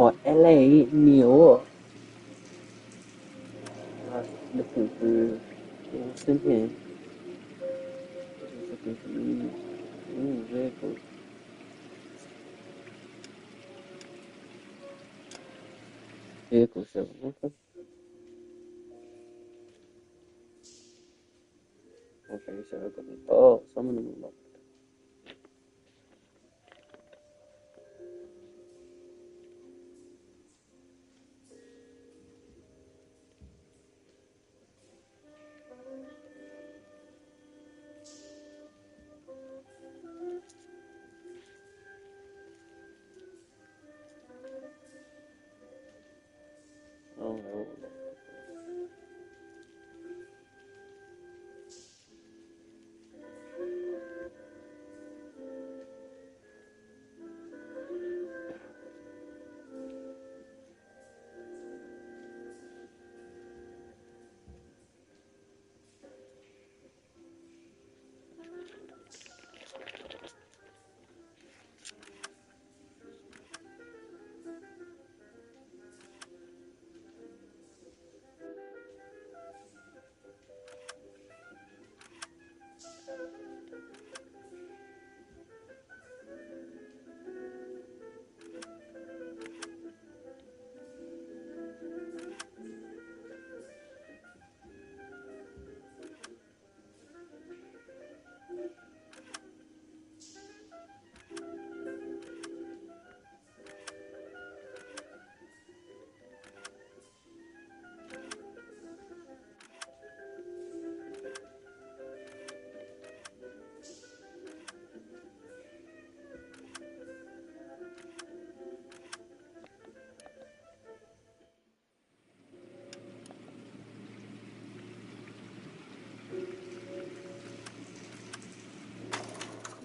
Or LA, New York. Looking through what's in here. Just looking through vehicles. Vehicle show. Okay. Okay, so I got them. Oh, some of them are locked. Oh, they're all locked.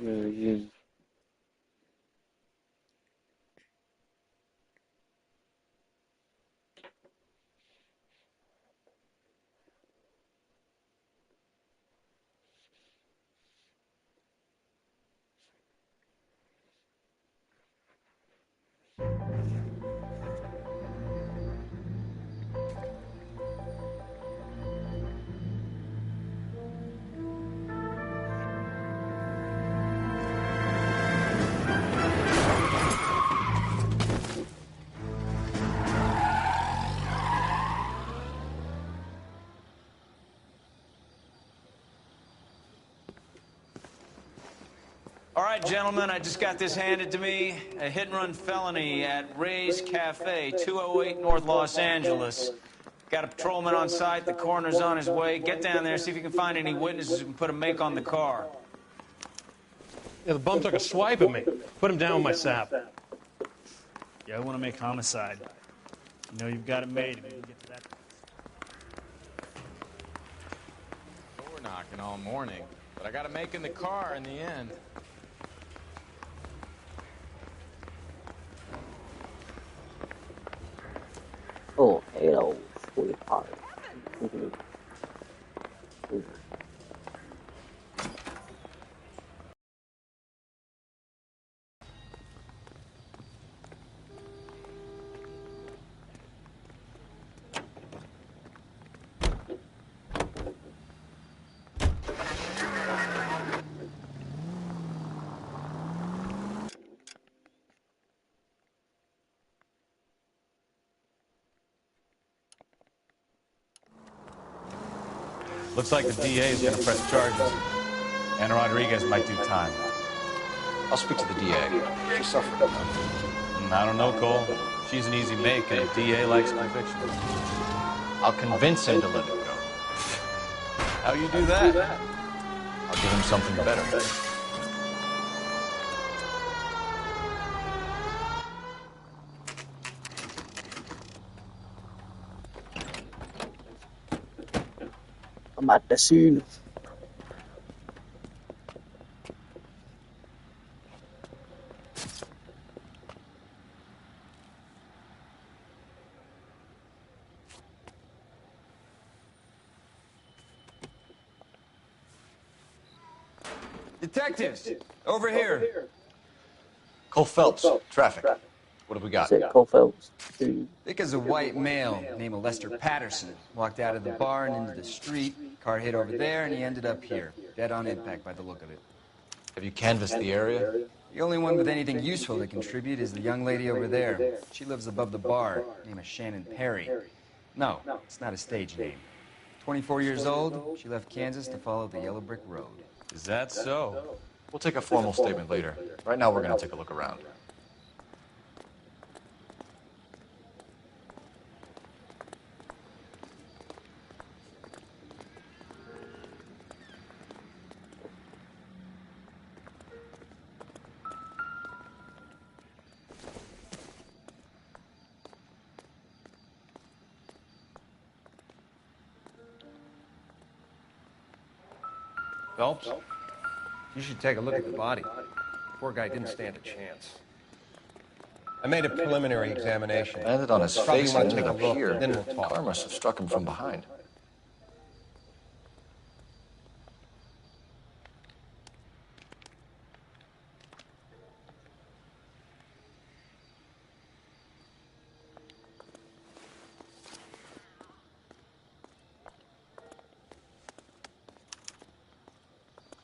Yeah. All right, gentlemen, I just got this handed to me. A hit-and-run felony at Ray's Cafe, 208 North Los Angeles. Got a patrolman on site. The coroner's on his way. Get down there, see if you can find any witnesses who can put a make on the car. Yeah, the bum took a swipe at me. Put him down with my sap. Yeah, I want to make homicide. You know you've got it made if you can get to that. Door knocking all morning, but I got to make in the car in the end. Oh, hello, sweetheart. Looks like the DA is going to press charges. And Rodriguez might do time. I'll speak to the DA. She's suffering. I don't know, Cole. She's an easy make, and the DA likes conviction. I'll convince him to let it go. How you do that? I'll give him something better. I'm at the scene. Detectives, over here. Cole Phelps, traffic. What have we got? Is it Cole Phelps? Who? Vic is a white male named Lester Patterson. Walked out of the bar and into the street. Car hit over there, and he ended up here. Dead on impact by the look of it. Have you canvassed the area? The only one with anything useful to contribute is the young lady over there. She lives above the bar. Name is Shannon Perry. No, it's not a stage name. 24 years old, she left Kansas to follow the yellow brick road. Is that so? We'll take a formal statement later. Right now, we're going to take a look around. Phelps, you should take a look at the body. Poor guy didn't stand a chance. I made a preliminary examination. Landed on his Probably face want and to take ended a up look, here. then we'll talk. Car must have struck him from behind.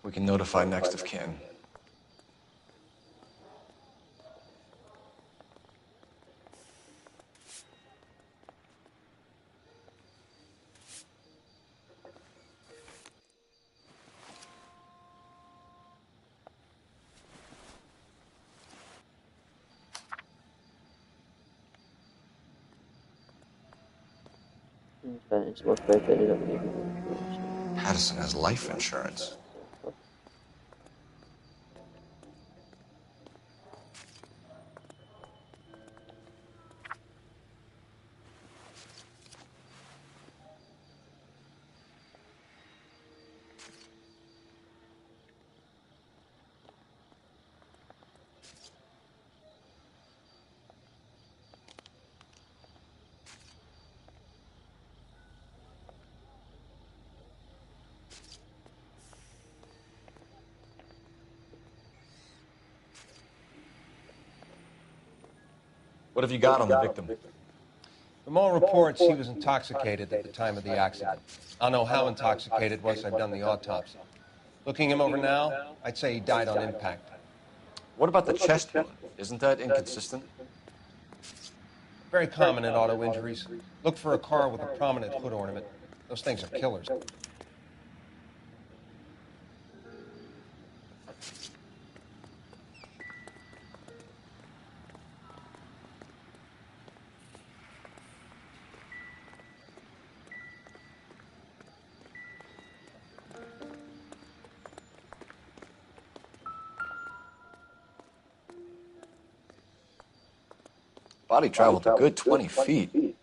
We can notify next of kin. It's worth both ended up leaving. Patterson has life insurance. What have you got on the victim? From all reports, he was intoxicated at the time of the accident. I'll know how intoxicated once I've done the autopsy. Looking him over now, I'd say he died on impact. What about the chest wound? Isn't that inconsistent? Very common in auto injuries. Look for a car with a prominent hood ornament. Those things are killers. Body traveled a good 20 feet.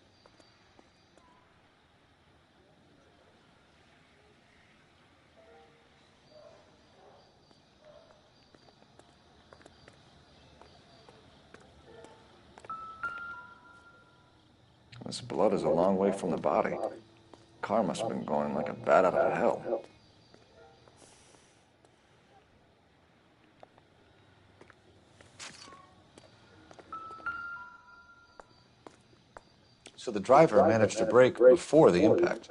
This blood is a long way from the body. Car must have been going like a bat out of hell. So the driver managed to brake before the impact.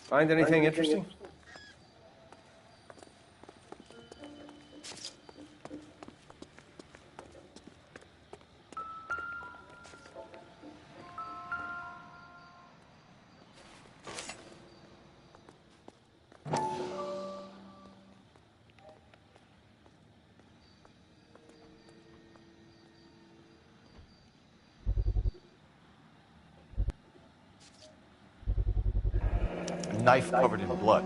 Find anything interesting? A knife covered in blood.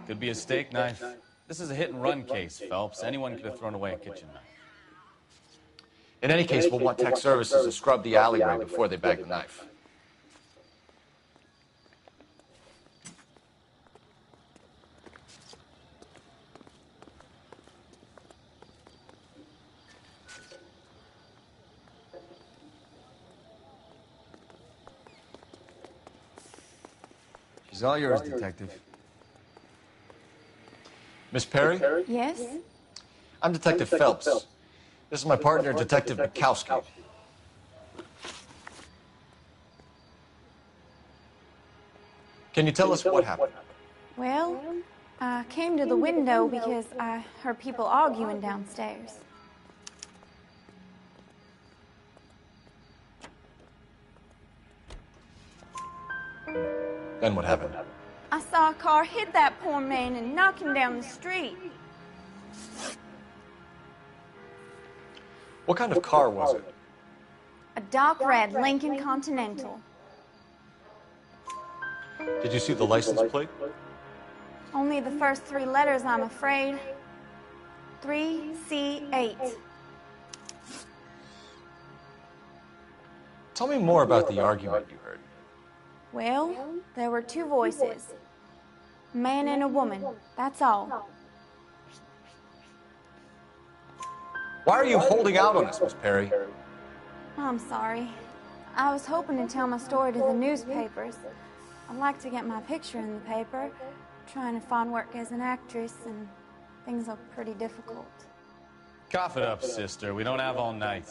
Could be a steak knife. This is a hit-and-run case, Phelps. Anyone could have thrown away a kitchen knife. In any case, we'll want tech services to scrub the alleyway before they bag the knife. She's all yours, Detective. Miss Perry? Yes? I'm Detective Phelps. This is my partner, Detective Bukowski. Can you tell us what happened? Well, I came to the window because I heard people arguing downstairs. Then what happened? I saw a car hit that poor man and knock him down the street. What kind of car was it? A dark red Lincoln Continental. Did you see the license plate? Only the first three letters, I'm afraid. 3C8. Tell me more about the argument you heard. Well, there were two voices. A man and a woman, that's all. Why are you holding out on us, Miss Perry? I'm sorry. I was hoping to tell my story to the newspapers. I'd like to get my picture in the paper. Trying to find work as an actress, and things are pretty difficult. Cough it up, sister. We don't have all night.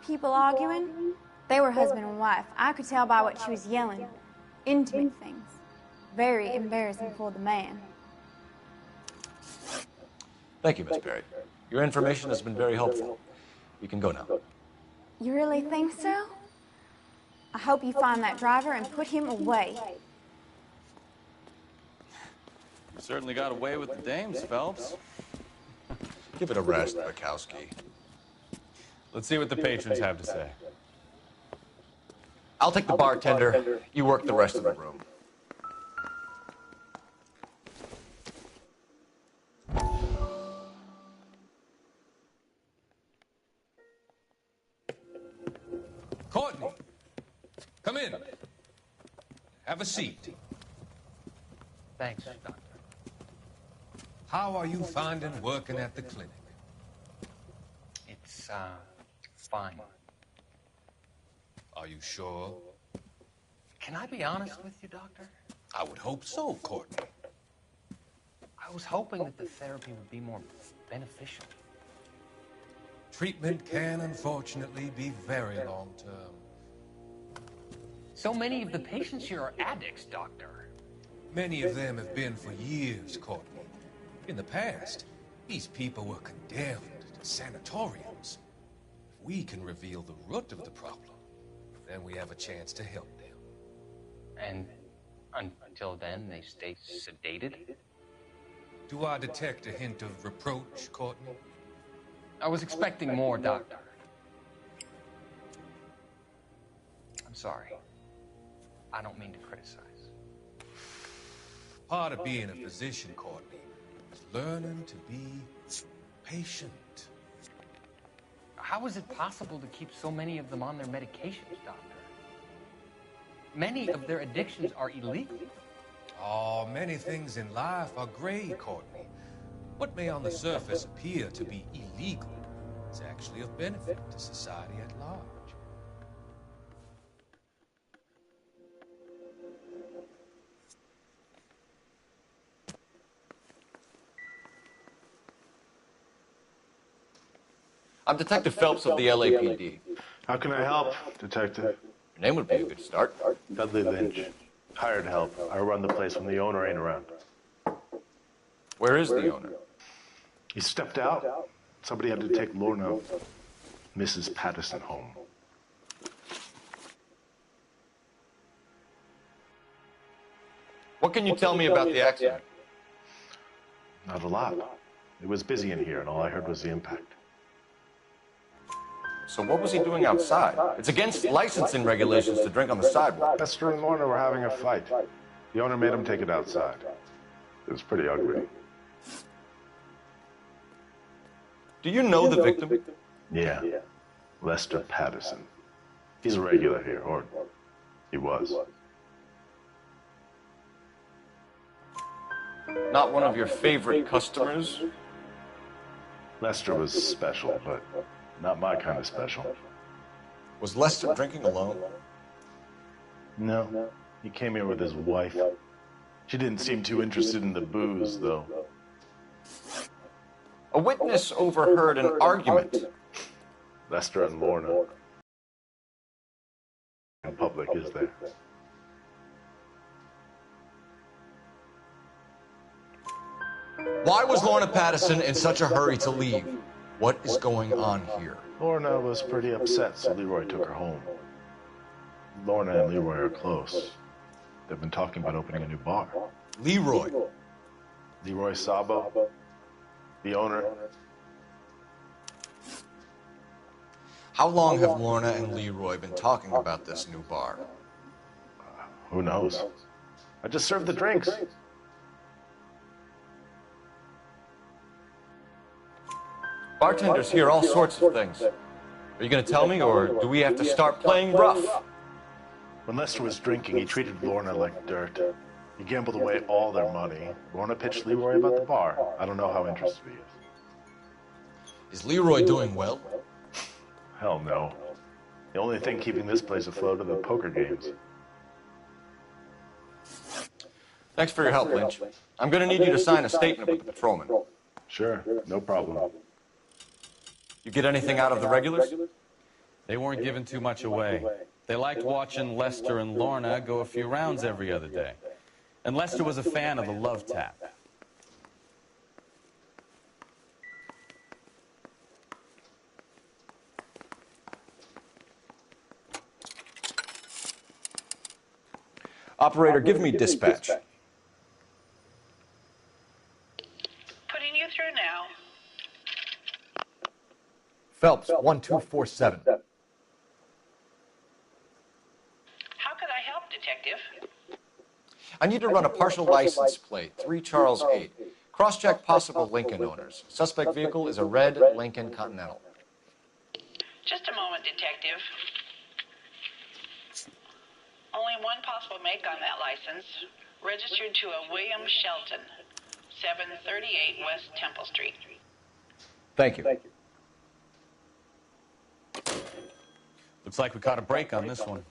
People arguing? They were husband and wife. I could tell by what she was yelling. Intimate things. Very embarrassing for the man. Thank you, Miss Perry. Your information has been very helpful. You can go now. You really think so? I hope you find that driver and put him away. You certainly got away with the dames, Phelps. Give it a rest, Bukowski. Let's see what the patrons have to say. I'll take the bartender. You work the rest of the room. Courtney, come in. Have a seat. Thanks, Doctor. How are you finding working at the clinic? It's, fine. Are you sure? Can I be honest with you, Doctor? I would hope so, Courtney. I was hoping that the therapy would be more beneficial. Treatment can, unfortunately, be very long-term. So many of the patients here are addicts, Doctor. Many of them have been for years, Courtney. In the past, these people were condemned to sanatoriums. If we can reveal the root of the problem, then we have a chance to help them. And until then, they stay sedated? Do I detect a hint of reproach, Courtney? I was expecting more, Doctor. I'm sorry. I don't mean to criticize. Part of being a physician, Courtney, is learning to be patient. How is it possible to keep so many of them on their medications, Doctor? Many of their addictions are illegal. Oh, many things in life are gray, Courtney. What may on the surface appear to be illegal is actually of benefit to society at large. I'm Detective Phelps of the LAPD. How can I help, Detective? Your name would be a good start. Dudley Lynch. Hired help. I run the place when the owner ain't around. Where is the owner? He stepped out. Somebody had to take Lorna, Mrs. Patterson, home. What can you tell me about the accident? Not a lot. It was busy in here, and all I heard was the impact. So what was he doing outside? It's against licensing regulations to drink on the sidewalk. Lester and Lorna were having a fight. The owner made him take it outside. It was pretty ugly. Do you know the victim? Yeah. Lester Patterson. He's a regular here, or he was. Not one of your favorite customers? Lester was special, but not my kind of special. Was Lester drinking alone? No. He came here with his wife. She didn't seem too interested in the booze, though. A witness overheard an argument. Lester and Lorna. In public, is there? Why was Lorna Patterson in such a hurry to leave? What is going on here? Lorna was pretty upset, so Leroy took her home. Lorna and Leroy are close. They've been talking about opening a new bar. Leroy? Leroy Sabo, the owner. How long have Lorna and Leroy been talking about this new bar? Who knows? I just served the drinks. Bartenders hear all sorts of things. Are you going to tell me, or do we have to start playing rough? When Lester was drinking, he treated Lorna like dirt. He gambled away all their money. Lorna pitched Leroy about the bar. I don't know how interested he is. Is Leroy doing well? Hell no. The only thing keeping this place afloat are the poker games. Thanks for your help, Lynch. I'm going to need you to sign a statement with the patrolman. Sure, no problem. You get anything out of the regulars? They weren't giving too much away. They liked watching Lester and Lorna go a few rounds every other day. And Lester was a fan of the love tap. Operator, give me dispatch. Putting you through now. Phelps, 1247. How could I help, Detective? I need to run a partial license plate, 3 Charles 8. Cross-check possible Lincoln owners. Suspect vehicle is a red Lincoln Continental. Just a moment, Detective. Only one possible make on that license. Registered to a William Shelton, 738 West Temple Street. Thank you. Looks like we caught a break on this one.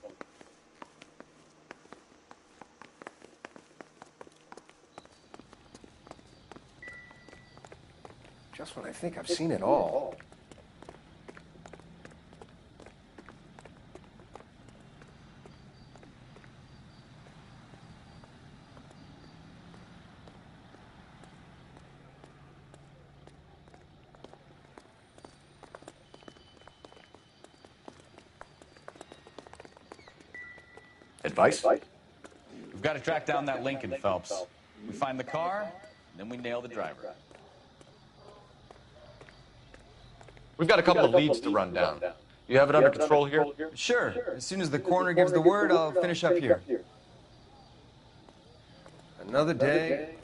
Just when I think I've seen it all. Advice? We've got to track down that Lincoln, Phelps. We find the car, then we nail the driver. We've got a couple of leads to run down. You have it under control here? Sure. As soon as the coroner gives the word, I'll finish up here. Another day.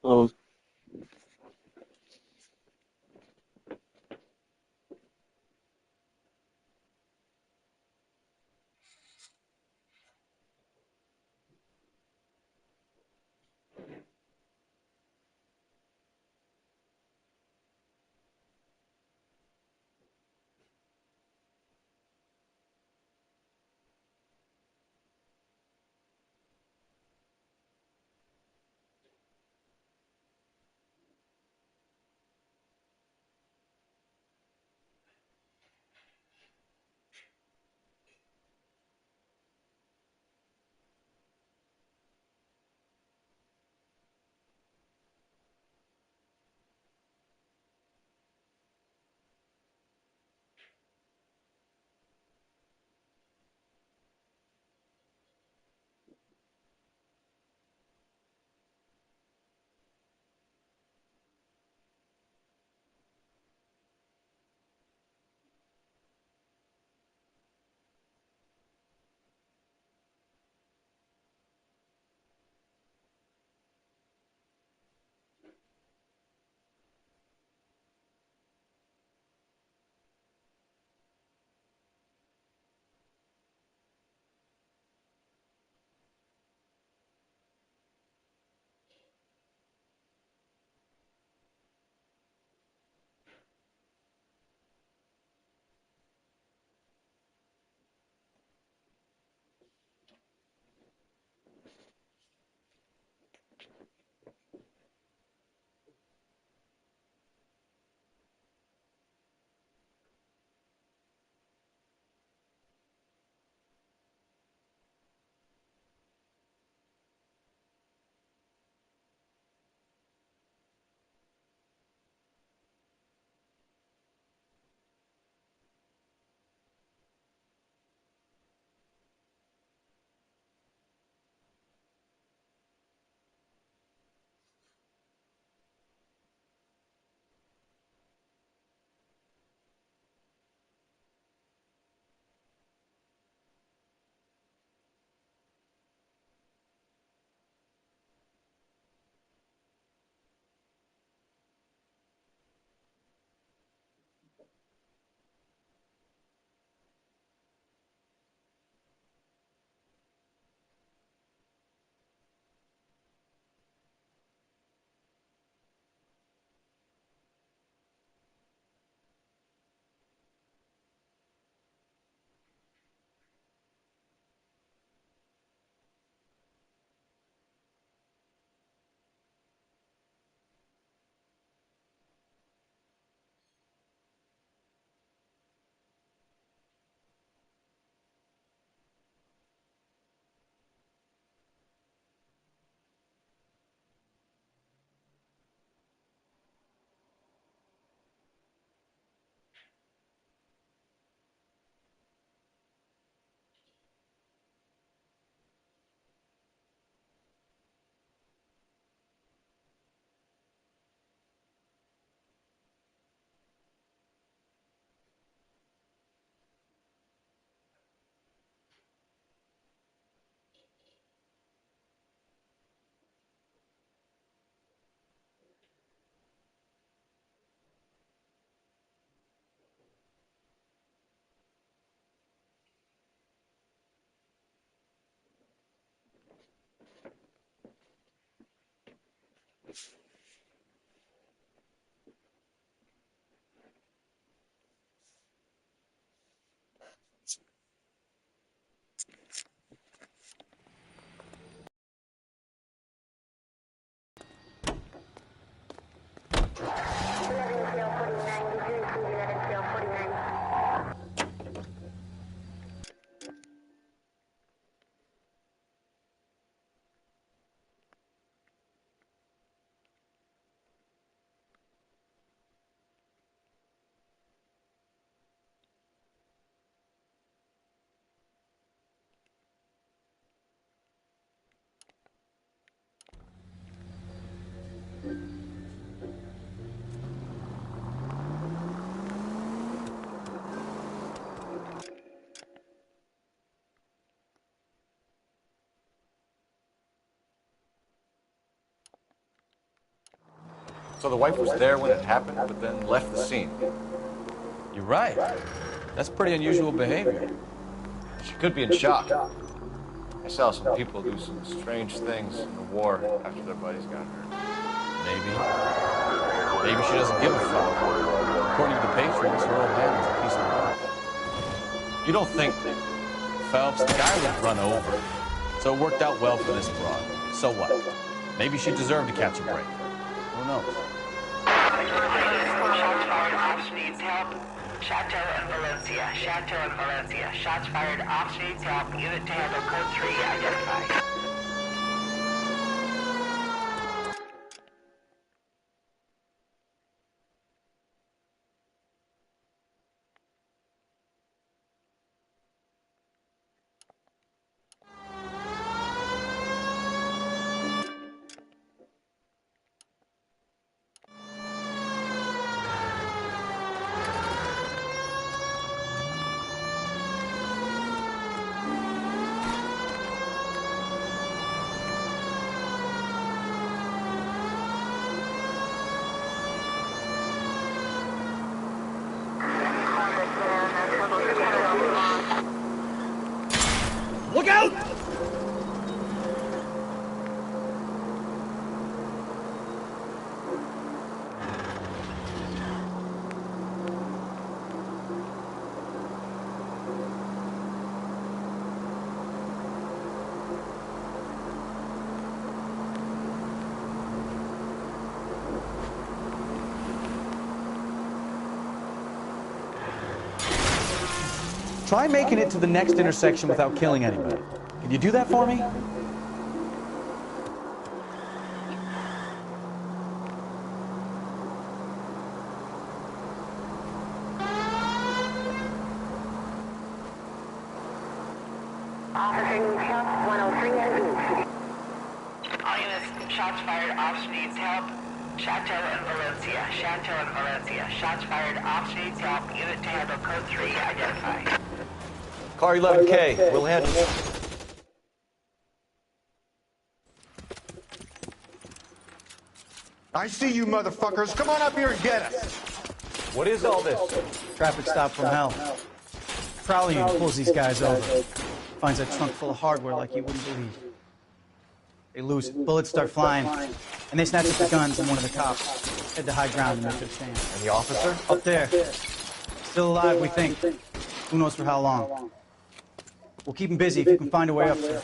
Oh, So the wife was there when it happened, but then left the scene. You're right. That's pretty unusual behavior. She could be in shock. I saw some people do some strange things in the war after their buddies got hurt. Maybe she doesn't give a fuck. According to the Patriots, her old man was a piece of work. You don't think... Phelps, the guy was run over. So it worked out well for this broad. So what? Maybe she deserved to catch a break. Who knows? Shots fired. Ops needs help. Chateau and Valencia. Chateau and Valencia. Shots fired. Ops needs help. Unit to handle code 3 identified. Look out! Try making it to the next intersection without killing anybody. Can you do that for me? Officer help 103 and East. All units, shots fired. Ops needs help. Chateau and Valencia. Chateau and Valencia. Shots fired. Ops needs help. Unit to handle code 3 identified. Car 11K, we'll handle it. I see you motherfuckers. Come on up here and get us. What is all this? Traffic stop from hell. Prowling pulls these guys over. Finds a trunk full of hardware like you wouldn't believe. They lose it. Bullets start flying. And they snatch up the guns and one of the cops. Head to high ground and make their stand. And the officer? Up there. Still alive, we think. Who knows for how long. We'll keep him busy if you can find a way up there.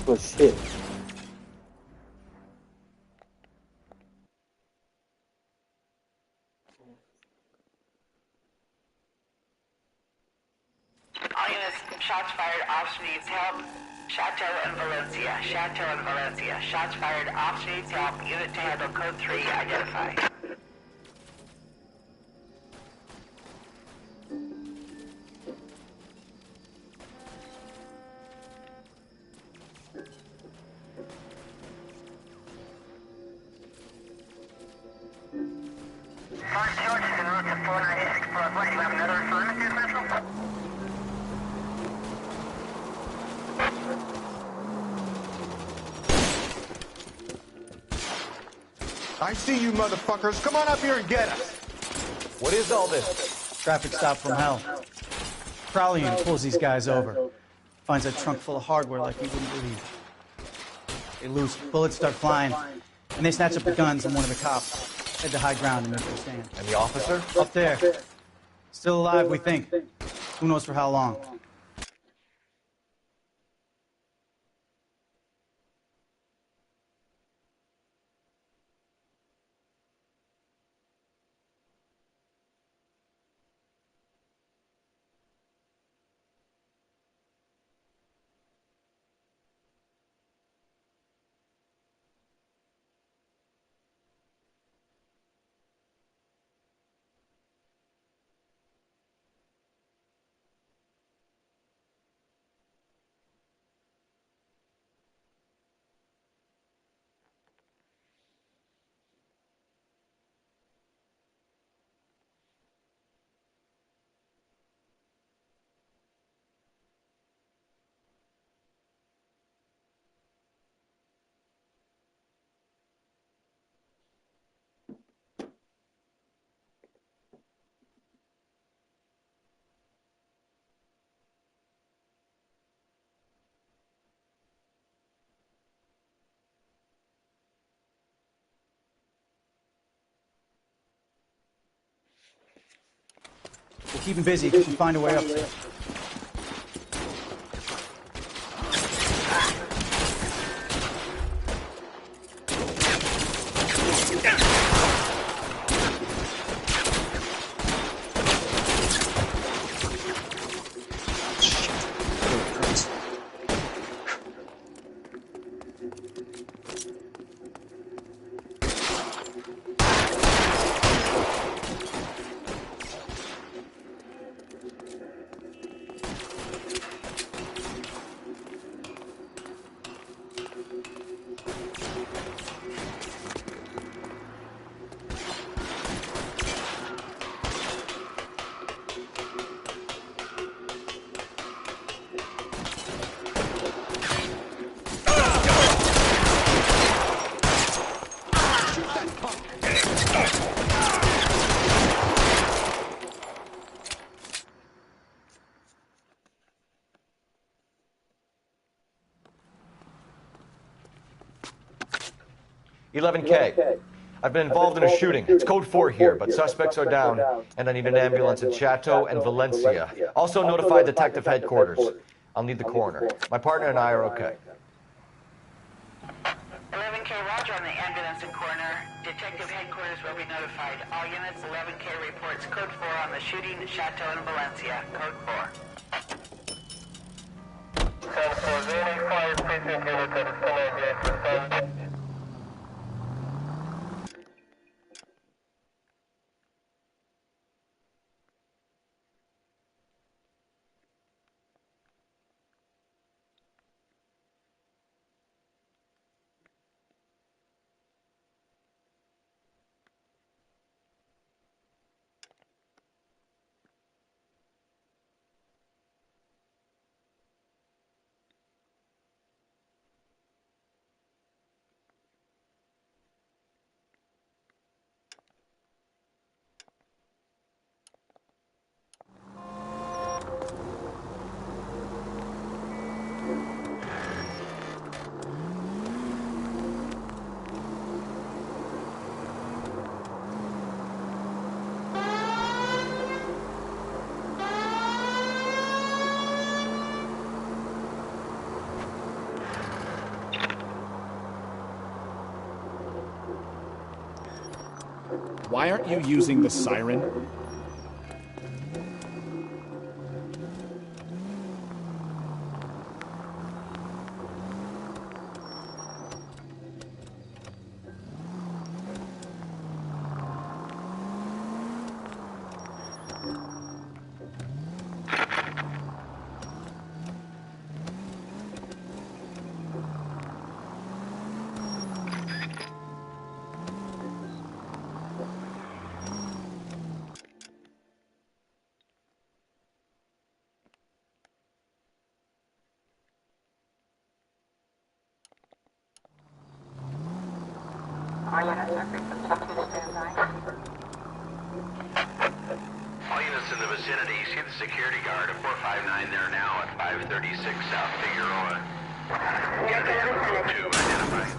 Oh shit. All units, shots fired. Ops needs help. Chateau and Valencia. Chateau and Valencia. Shots fired. Ops needs help. Unit to handle code 3 identified. First George is en route to 496 Broadway. You have another assignment here, Central? I see you motherfuckers. Come on up here and get us. What is all this? Traffic stop from hell. Prowling pulls these guys over. Finds a trunk full of hardware like you wouldn't believe. They lose it. Bullets start flying. And they snatch up the guns and one of the cops. Head to high ground and make their stand. And the officer? Up there. Still alive, we think. Who knows for how long. We'll keep him busy and find a way up there. $11K. I've been involved in a shooting. It's code 4 here, but suspects are down, and I need an ambulance at Chateau and Valencia. Also notify detective headquarters. I'll need the coroner. My partner and I are okay. 11K, roger on the ambulance and coroner. Detective headquarters will be notified. All units, 11K reports code 4 on the shooting at Chateau and Valencia. Code 4. Why aren't you using the siren? All units in the vicinity, see the security guard at 459 there now at 536 South Figueroa. Unit Ammo 2, identify.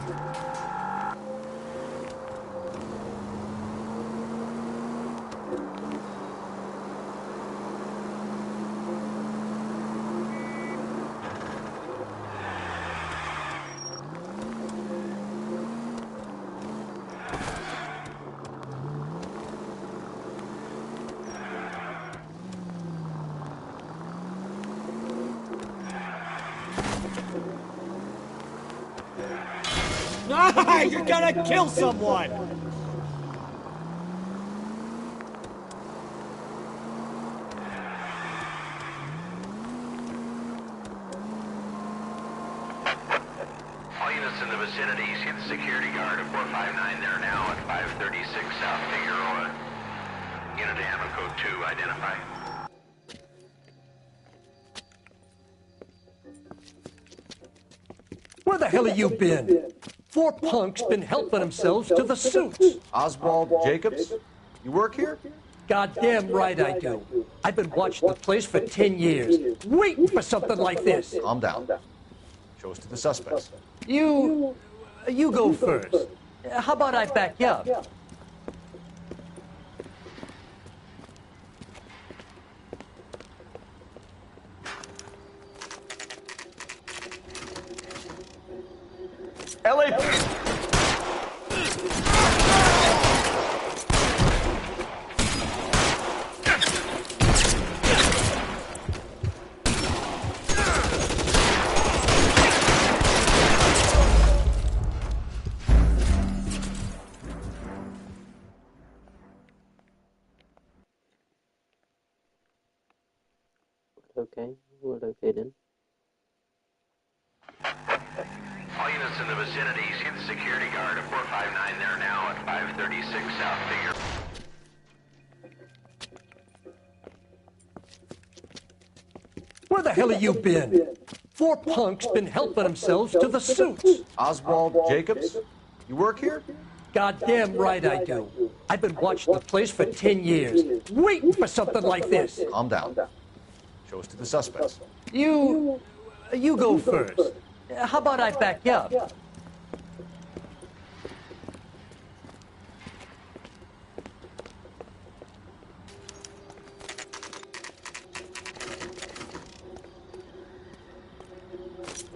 Ah, you're gonna kill someone! All units in the vicinity, see the security guard at 459 there now at 536 South Figueroa. Unit Ammo Code 2, identify. Where the hell have you been? 4 punks been helping themselves to the suits. Oswald Jacobs? You work here? Goddamn right I do. I've been watching the place for 10 years, waiting for something like this. Calm down. Show us to the suspects. You go first. How about I back you up? Okay, we're located. All units in the vicinity, see the security guard at 459 there now at 536 South Figure. Where the hell have you been? 4 punks been helping themselves to the suits. Oswald Jacobs? You work here? Goddamn right I do. I've been watching the place for 10 years, waiting for something like this. Calm down. Show us to the suspects. You go first. How about I back you up?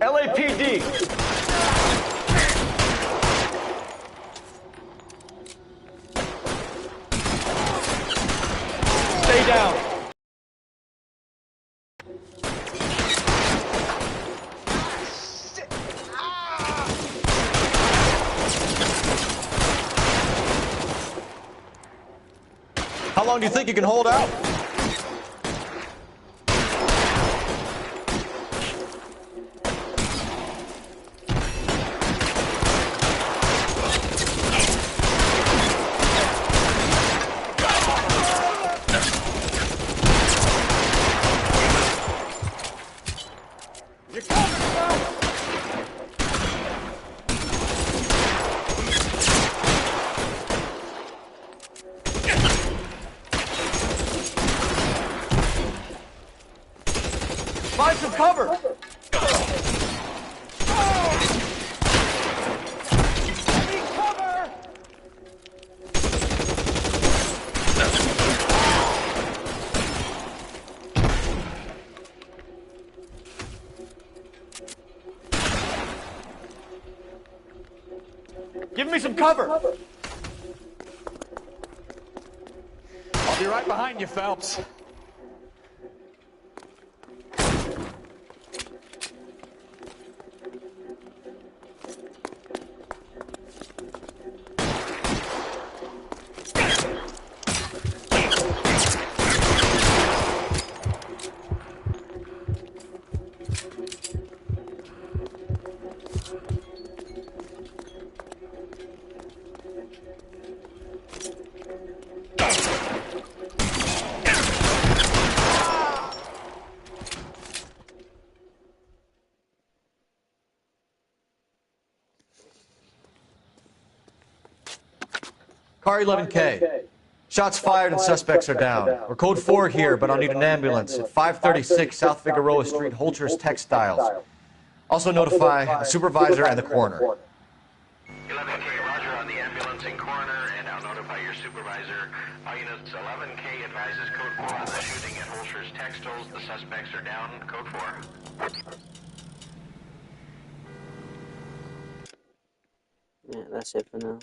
LAPD! Stay down. How long do you think you can hold out? Find some cover! Give me some cover! I'll be right behind you, Phelps. Car 11K. Shots fired and suspects are down. We're code 4 here, but I'll need an ambulance at 536 South Figueroa Street, Holcher's Textiles. Also notify a supervisor and the coroner. 11K, roger on the ambulance and coroner, and I'll notify your supervisor. All units, 11K advises code 4 on the shooting at Holcher's Textiles. The suspects are down, code 4. Yeah, that's it for now.